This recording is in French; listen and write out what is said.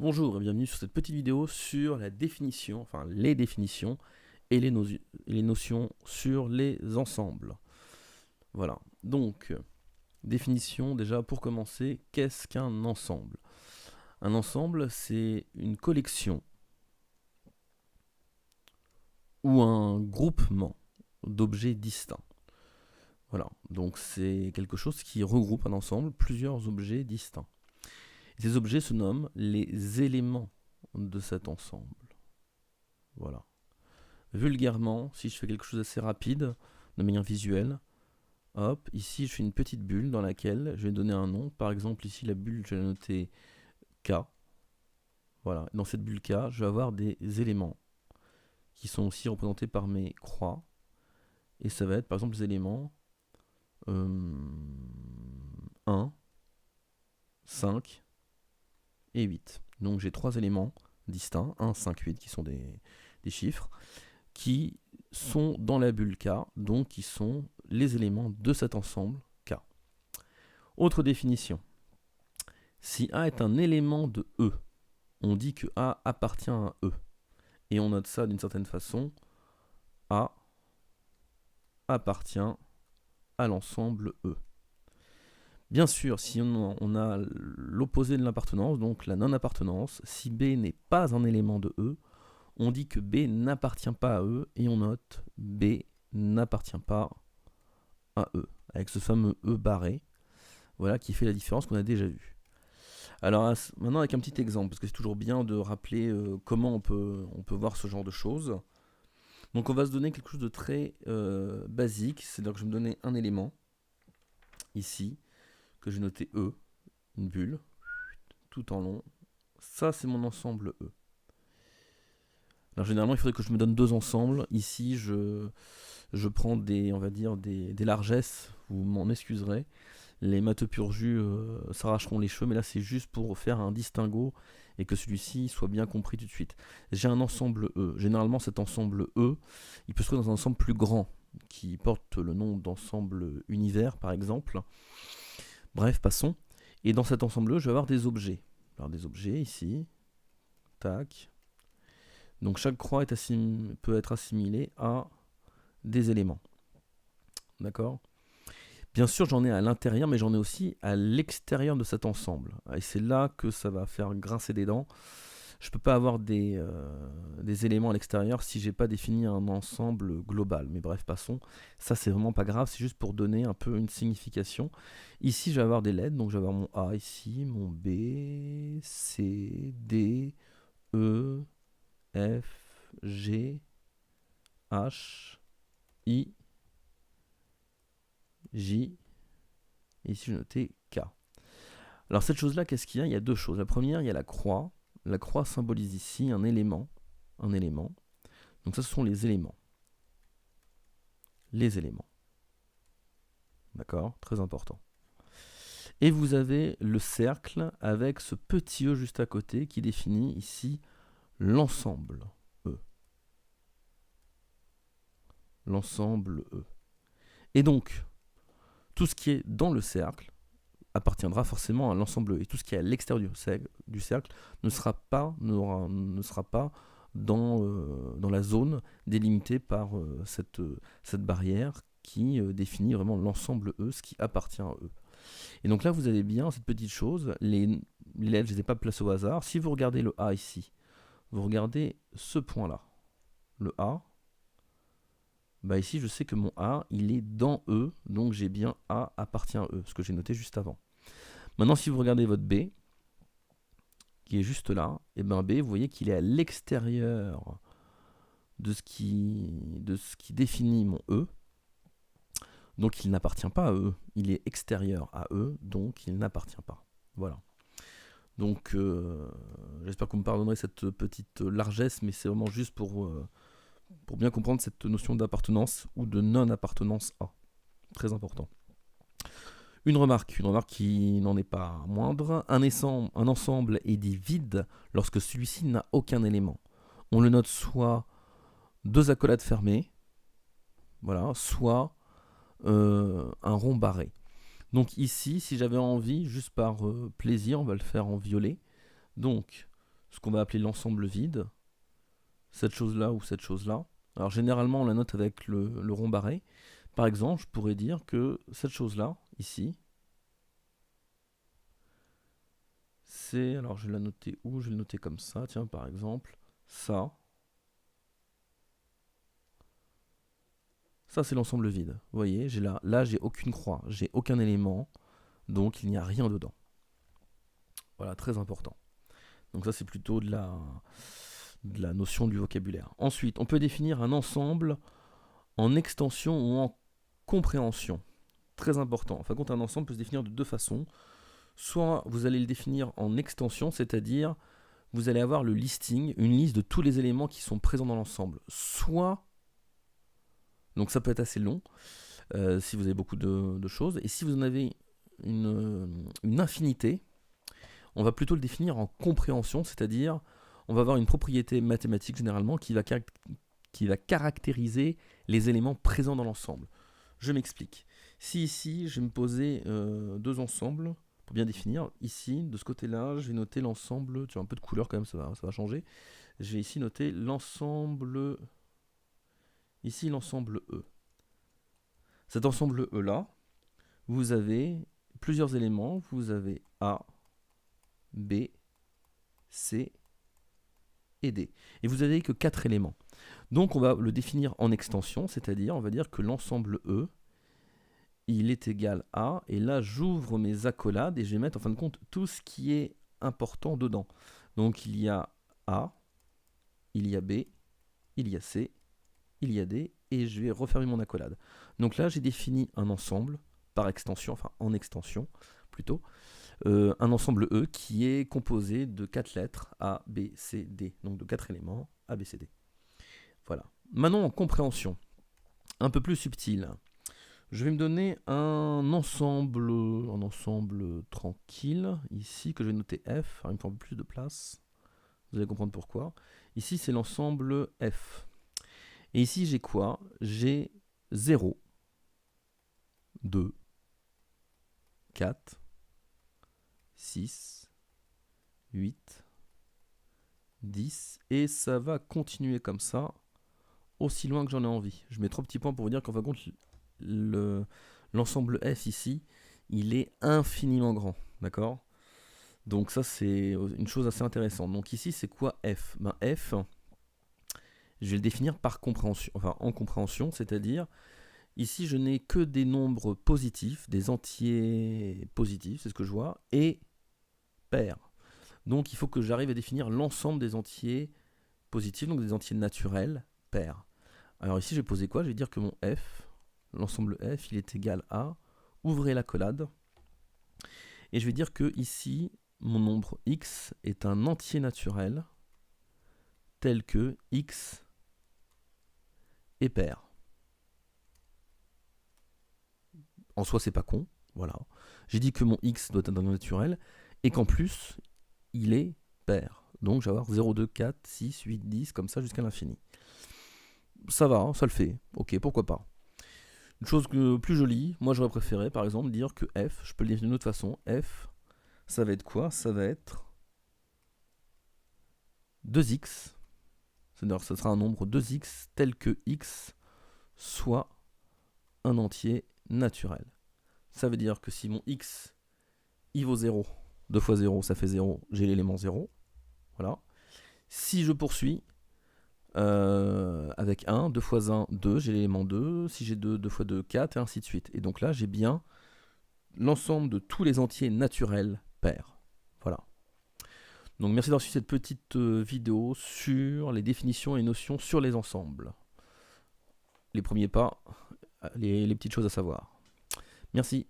Bonjour et bienvenue sur cette petite vidéo sur la définition, enfin les définitions et les notions sur les ensembles. Voilà, donc définition déjà pour commencer, qu'est-ce qu'un ensemble? Un ensemble c'est une collection ou un groupement d'objets distincts. Voilà, donc c'est quelque chose qui regroupe un ensemble, plusieurs objets distincts. Et ces objets se nomment les éléments de cet ensemble. Voilà. Vulgairement, si je fais quelque chose d'assez rapide, de manière visuelle, hop, ici je fais une petite bulle dans laquelle je vais donner un nom. Par exemple, ici la bulle, je vais noter K. Voilà, dans cette bulle K, je vais avoir des éléments qui sont aussi représentés par mes croix. Et ça va être par exemple les éléments 1, 5 et 8. Donc j'ai trois éléments distincts, 1, 5, 8, qui sont des chiffres, qui sont dans la bulle K, donc qui sont les éléments de cet ensemble K. Autre définition. Si A est un élément de E, on dit que A appartient à E. Et on note ça d'une certaine façon. A appartient à l'ensemble E. Bien sûr, si on a l'opposé de l'appartenance, donc la non-appartenance, si B n'est pas un élément de E, on dit que B n'appartient pas à E et on note B n'appartient pas à E, avec ce fameux E barré, voilà, qui fait la différence qu'on a déjà vue. Alors maintenant avec un petit exemple, parce que c'est toujours bien de rappeler comment on peut voir ce genre de choses. Donc on va se donner quelque chose de très basique, c'est-à-dire que je vais me donner un élément, ici, que j'ai noté E, une bulle, tout en long. Ça c'est mon ensemble E. Alors généralement il faudrait que je me donne deux ensembles. Ici je prends on va dire des largesses, vous m'en excuserez. Les matheux pur jus s'arracheront les cheveux, mais là c'est juste pour faire un distinguo et que celui-ci soit bien compris tout de suite. J'ai un ensemble E. Généralement cet ensemble E, il peut se trouver dans un ensemble plus grand, qui porte le nom d'ensemble univers par exemple. Bref, passons. Et dans cet ensemble E, je vais avoir des objets. Alors des objets ici, tac. Donc chaque croix peut être assimilée à des éléments. D'accord ? Bien sûr, j'en ai à l'intérieur, mais j'en ai aussi à l'extérieur de cet ensemble. Et c'est là que ça va faire grincer des dents. Je ne peux pas avoir des éléments à l'extérieur si j'ai pas défini un ensemble global. Mais bref, passons. Ça, c'est vraiment pas grave. C'est juste pour donner un peu une signification. Ici, je vais avoir des lettres. Donc, je vais avoir mon A ici, mon B, C, D, E, F, G, H, I, J. Et ici, je vais noter K. Alors, cette chose-là, qu'est-ce qu'il y a ? Il y a deux choses. La première, il y a la croix. La croix symbolise ici un élément. Un élément. Donc, ça, ce sont les éléments. Les éléments. D'accord ? Très important. Et vous avez le cercle avec ce petit E juste à côté qui définit ici l'ensemble E. L'ensemble E. Et donc, tout ce qui est dans le cercle appartiendra forcément à l'ensemble E. Et tout ce qui est à l'extérieur du cercle ne sera pas dans la zone délimitée par cette barrière qui définit vraiment l'ensemble E, ce qui appartient à E. Et donc là, vous avez bien cette petite chose. Les lettres, je ne les ai pas placées au hasard. Si vous regardez le A ici, vous regardez ce point-là, le A, bah ici, je sais que mon A, il est dans E, donc j'ai bien A appartient à E, ce que j'ai noté juste avant. Maintenant, si vous regardez votre B, qui est juste là, et bien B, vous voyez qu'il est à l'extérieur de ce qui définit mon E, donc il n'appartient pas à E, il est extérieur à E, donc il n'appartient pas. Voilà. Donc j'espère que vous me pardonnerez cette petite largesse, mais c'est vraiment juste pour bien comprendre cette notion d'appartenance ou de non-appartenance à. Très important. Une remarque qui n'en est pas moindre. Un ensemble est dit vide lorsque celui-ci n'a aucun élément. On le note soit deux accolades fermées, voilà, soit un rond barré. Donc ici, si j'avais envie, juste par plaisir, on va le faire en violet. Donc, ce qu'on va appeler l'ensemble vide, cette chose-là ou cette chose-là. Alors généralement on la note avec le rond barré. Par exemple, je pourrais dire que cette chose-là, ici, c'est, alors je vais la noter où? Je vais le noter comme ça, tiens, par exemple, ça c'est l'ensemble vide. Vous voyez, là j'ai aucune croix, j'ai aucun élément, donc il n'y a rien dedans. Voilà, très important. Donc ça c'est plutôt de la notion du vocabulaire. Ensuite, on peut définir un ensemble en extension ou en compréhension. Très important. En fin de compte, un ensemble peut se définir de deux façons. Soit vous allez le définir en extension, c'est-à-dire vous allez avoir le listing, une liste de tous les éléments qui sont présents dans l'ensemble. Soit, donc ça peut être assez long, si vous avez beaucoup de choses, et si vous en avez une infinité, on va plutôt le définir en compréhension, c'est-à-dire on va avoir une propriété mathématique généralement qui va caractériser les éléments présents dans l'ensemble. Je m'explique. Si ici, je vais me poser deux ensembles, pour bien définir, ici, de ce côté-là, je vais noter l'ensemble, tu vois, un peu de couleur quand même, ça va changer. Je vais ici noter l'ensemble, ici l'ensemble E. Cet ensemble E-là, vous avez plusieurs éléments, vous avez A, B, C et D. Et vous n'avez que 4 éléments. Donc on va le définir en extension, c'est-à-dire on va dire que l'ensemble E, il est égal à, et là j'ouvre mes accolades et je vais mettre en fin de compte tout ce qui est important dedans. Donc il y a A, il y a B, il y a C, il y a D, et je vais refermer mon accolade. Donc là j'ai défini un ensemble par extension, enfin en extension plutôt, un ensemble E qui est composé de 4 lettres A, B, C, D, donc de 4 éléments A, B, C, D. Voilà. Maintenant en compréhension, un peu plus subtil. Je vais me donner un ensemble tranquille, ici, que je vais noter F. Alors, il me faut un peu plus de place. Vous allez comprendre pourquoi. Ici, c'est l'ensemble F. Et ici, j'ai quoi? J'ai 0, 2, 4, 6, 8, 10. Et ça va continuer comme ça, aussi loin que j'en ai envie. Je mets 3 petits points pour vous dire qu'en fin de compte, l'ensemble F ici, il est infiniment grand, d'accord? Donc ça c'est une chose assez intéressante. Donc ici c'est quoi F? Ben F, je vais le définir par compréhension, enfin en compréhension, c'est-à-dire ici je n'ai que des nombres positifs, des entiers positifs, c'est ce que je vois, et pairs. Donc il faut que j'arrive à définir l'ensemble des entiers positifs, donc des entiers naturels, pairs. Alors ici je vais poser quoi? Je vais dire que mon F, l'ensemble F, il est égal à, ouvrez l'accolade, et je vais dire que ici, mon nombre x est un entier naturel tel que x est pair. En soi, c'est pas con, voilà. J'ai dit que mon x doit être un naturel, et qu'en plus, il est pair. Donc je vais avoir 0, 2, 4, 6, 8, 10, comme ça jusqu'à l'infini. Ça va, hein, ça le fait, ok, pourquoi pas. Une chose plus jolie, moi j'aurais préféré par exemple dire que f, je peux le dire d'une autre façon, f, ça va être quoi? Ça va être 2x, c'est-à-dire que ce sera un nombre 2x tel que x soit un entier naturel. Ça veut dire que si mon x, il vaut 0, 2 fois 0, ça fait 0, j'ai l'élément 0, voilà. Si je poursuis, avec 1, 2 fois 1, 2, j'ai l'élément 2, si j'ai 2, 2 fois 2, 4, et ainsi de suite. Et donc là, j'ai bien l'ensemble de tous les entiers naturels pairs. Voilà. Donc merci d'avoir suivi cette petite vidéo sur les définitions et notions sur les ensembles. Les premiers pas, les petites choses à savoir. Merci.